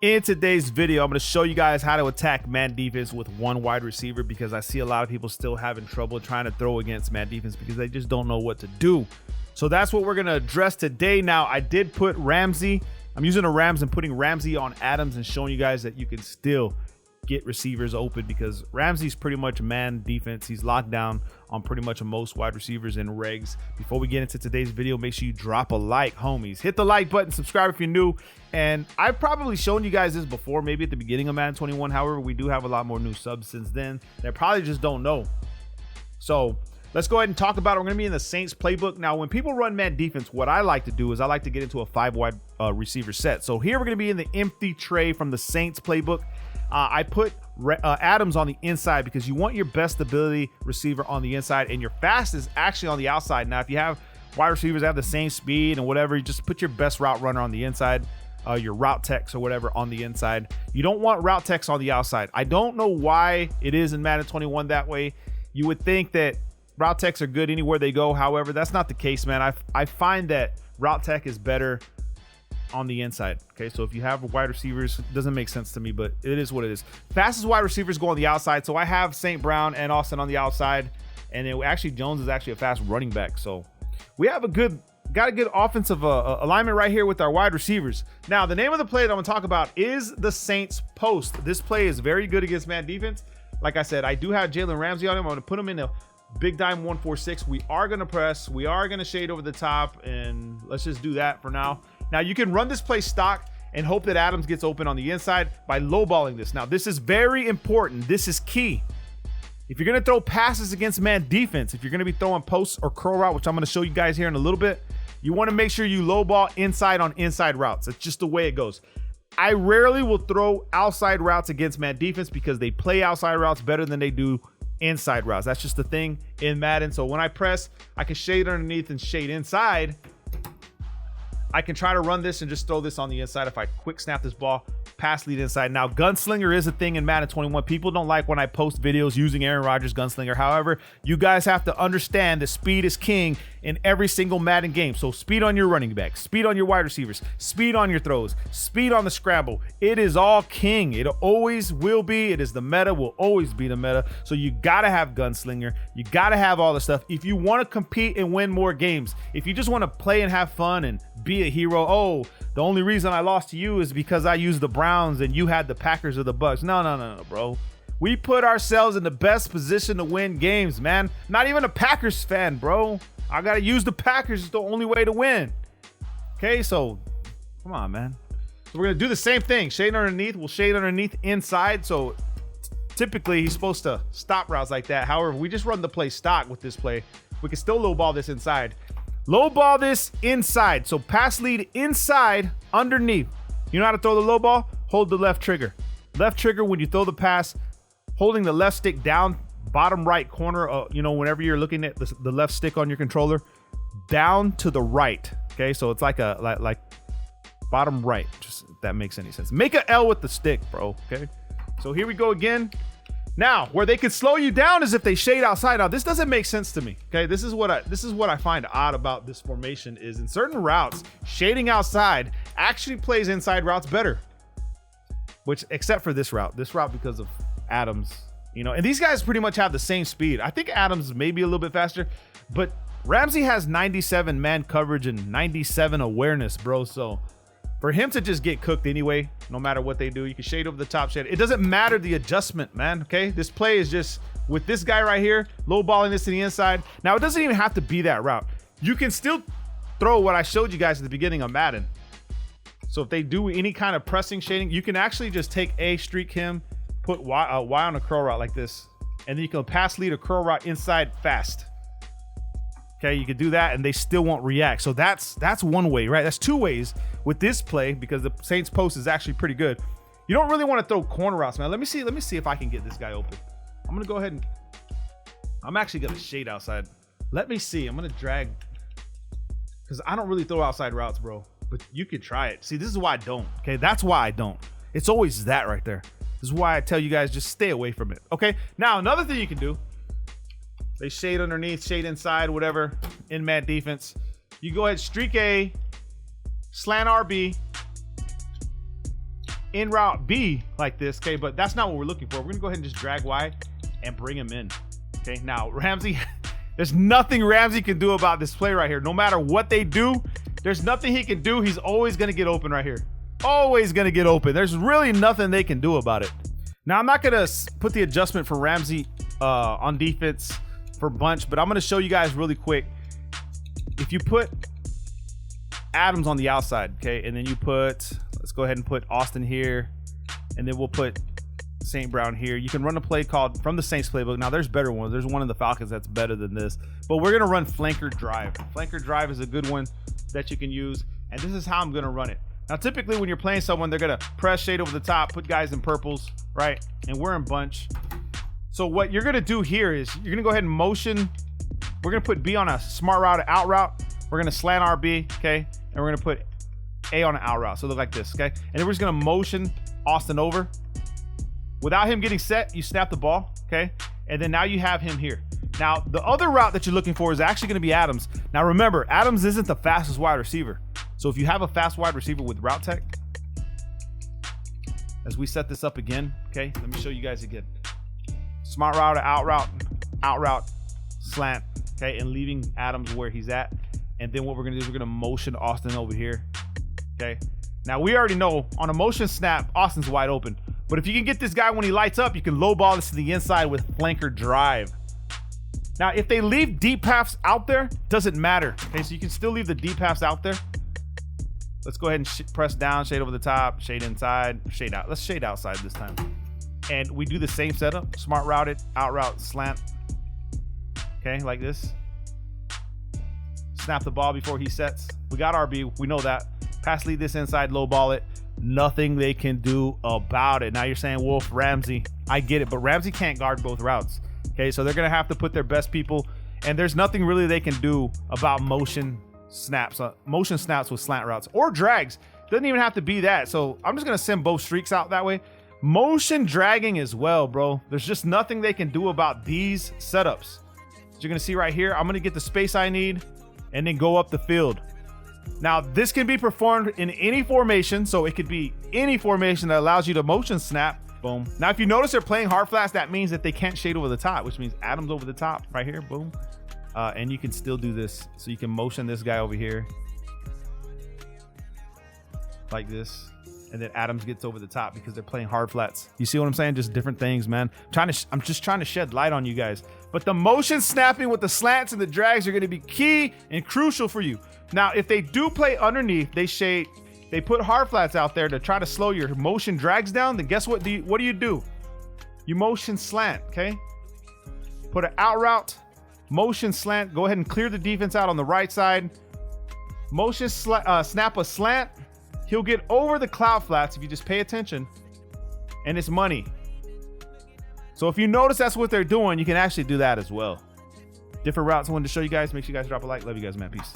In today's video, I'm going to show you guys how to attack man defense with one wide receiver because I see a lot of people still having trouble trying to throw against man defense because they just don't know what to do. So that's what we're going to address today. Now, I did put Ramsey. I'm using a Rams and putting Ramsey on Adams and showing you guys that you can still get receivers open because Ramsey's pretty much man defense. He's locked down on pretty much most wide receivers and regs. Before we get into today's video, make sure you drop a like, homies. Hit the like button, subscribe if you're new. And I've probably shown you guys this before, maybe at the beginning of Madden 21. However, we do have a lot more new subs since then that probably just don't know. So let's go ahead and talk about it. We're going to be in the Saints playbook. Now, when people run man defense, what I like to do is I like to get into a 5-wide receiver set. So here we're going to be in the empty tray from the Saints playbook. I put Adams on the inside because you want your best ability receiver on the inside and your fastest actually on the outside. Now, if you have wide receivers that have the same speed and whatever, you just put your best route runner on the inside, your route techs or whatever on the inside. You don't want route techs on the outside. I don't know why it is in Madden 21 that way. You would think that route techs are good anywhere they go. However, that's not the case, man. I find that route tech is better on the inside. Okay, so if you have wide receivers, it doesn't make sense to me, but it is what it is. Fastest wide receivers go on the outside, so I have St. Brown and Austin on the outside, and actually Jones is actually a fast running back. So we have got a good offensive alignment right here with our wide receivers. Now, the name of the play that I'm gonna talk about is the Saints post. This play is very good against man defense. Like I said, I do have Jalen Ramsey on him. I'm gonna put him in a big dime 1-4-6. We are gonna press, we are gonna shade over the top, and let's just do that for now. Now, you can run this play stock and hope that Adams gets open on the inside by lowballing this. Now, this is very important. This is key. If you're going to throw passes against man defense, if you're going to be throwing posts or curl route, which I'm going to show you guys here in a little bit, you want to make sure you lowball inside on inside routes. That's just the way it goes. I rarely will throw outside routes against man defense because they play outside routes better than they do inside routes. That's just the thing in Madden. So when I press, I can shade underneath and shade inside. I can try to run this and just throw this on the inside if I quick snap this ball, pass lead inside. Now, gunslinger is a thing in Madden 21. People don't like when I post videos using Aaron Rodgers gunslinger. However, you guys have to understand that speed is king in every single Madden game. So speed on your running back, speed on your wide receivers, speed on your throws, speed on the scramble. It is all king. It always will be. It is the meta, will always be the meta. So you got to have gunslinger. You got to have all the stuff. If you want to compete and win more games, if you just want to play and have fun and be a hero, oh, the only reason I lost to you is because I used the Browns and you had the Packers or the Bucks. No, bro. We put ourselves in the best position to win games, man. Not even a Packers fan, bro. I got to use the Packers. It's the only way to win. Okay, so come on, man. So we're going to do the same thing. Shade underneath. We'll shade underneath inside. So typically he's supposed to stop routes like that. However, we just run the play stock with this play. We can still low ball this inside. Low ball this inside. So pass lead inside underneath. You know how to throw the low ball? Hold the left trigger. Left trigger when you throw the pass, holding the left stick down, bottom right corner, whenever you're looking at the left stick on your controller, down to the right. Okay, so it's like like bottom right, just if that makes any sense. Make an L with the stick, bro. Okay, so here we go again. Now, where they could slow you down is if they shade outside. Now, this doesn't make sense to me. Okay, this is what I find odd about this formation is in certain routes, shading outside actually plays inside routes better. Which, except for this route because of Adams, and these guys pretty much have the same speed. I think Adams may be a little bit faster, but Ramsey has 97 man coverage and 97 awareness, bro. So for him to just get cooked anyway, no matter what they do, you can shade over the top shade. It doesn't matter the adjustment, man. Okay, this play is just with this guy right here, low balling this to the inside. Now it doesn't even have to be that route. You can still throw what I showed you guys at the beginning of Madden. So if they do any kind of pressing shading, you can actually just take A, streak him, put Y on a curl route like this, and then you can pass lead a curl route inside fast. Okay, you could do that and they still won't react. So that's one way, right? That's two ways with this play because the Saints post is actually pretty good. You don't really want to throw corner routes, man. Let me see if I can get this guy open. I'm gonna go ahead and I'm actually gonna shade outside. Let me see. I'm gonna drag because I don't really throw outside routes, bro. But you could try it. See, this is why I don't. Okay, that's why I don't. It's always that right there. This is why I tell you guys just stay away from it. Okay, now another thing you can do. They shade underneath, shade inside, whatever, in man defense. You go ahead, streak A, slant RB, in route B like this, okay, but that's not what we're looking for. We're gonna go ahead and just drag Y and bring him in. Okay, now Ramsey, there's nothing Ramsey can do about this play right here. No matter what they do, there's nothing he can do. He's always gonna get open right here. Always gonna get open. There's really nothing they can do about it. Now I'm not gonna put the adjustment for Ramsey on defense for bunch, but I'm gonna show you guys really quick. If you put Adams on the outside, okay, and then you put, let's go ahead and put Austin here, and then we'll put St. Brown here. You can run a play called from the Saints playbook. Now there's better ones. There's one in the Falcons that's better than this, but we're gonna run flanker drive. Flanker drive is a good one that you can use, and this is how I'm gonna run it. Now typically when you're playing someone, they're gonna press shade over the top, put guys in purples, right? And we're in bunch. So what you're gonna do here is you're gonna go ahead and motion. We're gonna put B on a smart route, out route. We're gonna slant RB, okay? And we're gonna put A on an out route. So look like this, okay? And then we're just gonna motion Austin over. Without him getting set, you snap the ball, okay? And then now you have him here. Now, the other route that you're looking for is actually gonna be Adams. Now remember, Adams isn't the fastest wide receiver. So if you have a fast wide receiver with route tech, as we set this up again, okay? Let me show you guys again. Smart route, out route, slant, okay? And leaving Adams where he's at. And then what we're gonna do is we're gonna motion Austin over here, okay? Now we already know on a motion snap, Austin's wide open. But if you can get this guy when he lights up, you can low ball this to the inside with flanker drive. Now, if they leave deep paths out there, doesn't matter, okay? So you can still leave the deep paths out there. Let's go ahead and press down, shade over the top, shade inside, shade out. Let's shade outside this time. And we do the same setup, smart routed, out route, slant, okay, like this. Snap the ball before he sets. We got RB, we know that. Pass lead this inside, low ball it. Nothing they can do about it. Now you're saying, Wolf, Ramsey, I get it, but Ramsey can't guard both routes. Okay, so they're gonna have to put their best people, and there's nothing really they can do about motion snaps with slant routes or drags. Doesn't even have to be that. So I'm just gonna send both streaks out that way. Motion dragging as well, bro. There's just nothing they can do about these setups. So you're gonna see right here, I'm gonna get the space I need and then go up the field. Now, this can be performed in any formation, so it could be any formation that allows you to motion snap. Boom. Now, if you notice they're playing hard flats, that means that they can't shade over the top, which means Adams over the top right here. Boom. And you can still do this. So you can motion this guy over here like this. And then Adams gets over the top because they're playing hard flats. You see what I'm saying? Just different things, man. I'm just trying to shed light on you guys. But the motion snapping with the slants and the drags are going to be key and crucial for you. Now, if they do play underneath, they put hard flats out there to try to slow your motion drags down, then guess what? What do? You motion slant, okay? Put an out route, motion slant. Go ahead and clear the defense out on the right side. Motion snap a slant. He'll get over the cloud flats if you just pay attention, and it's money. So if you notice that's what they're doing, you can actually do that as well. Different routes I wanted to show you guys. Make sure you guys drop a like. Love you guys, man. Peace.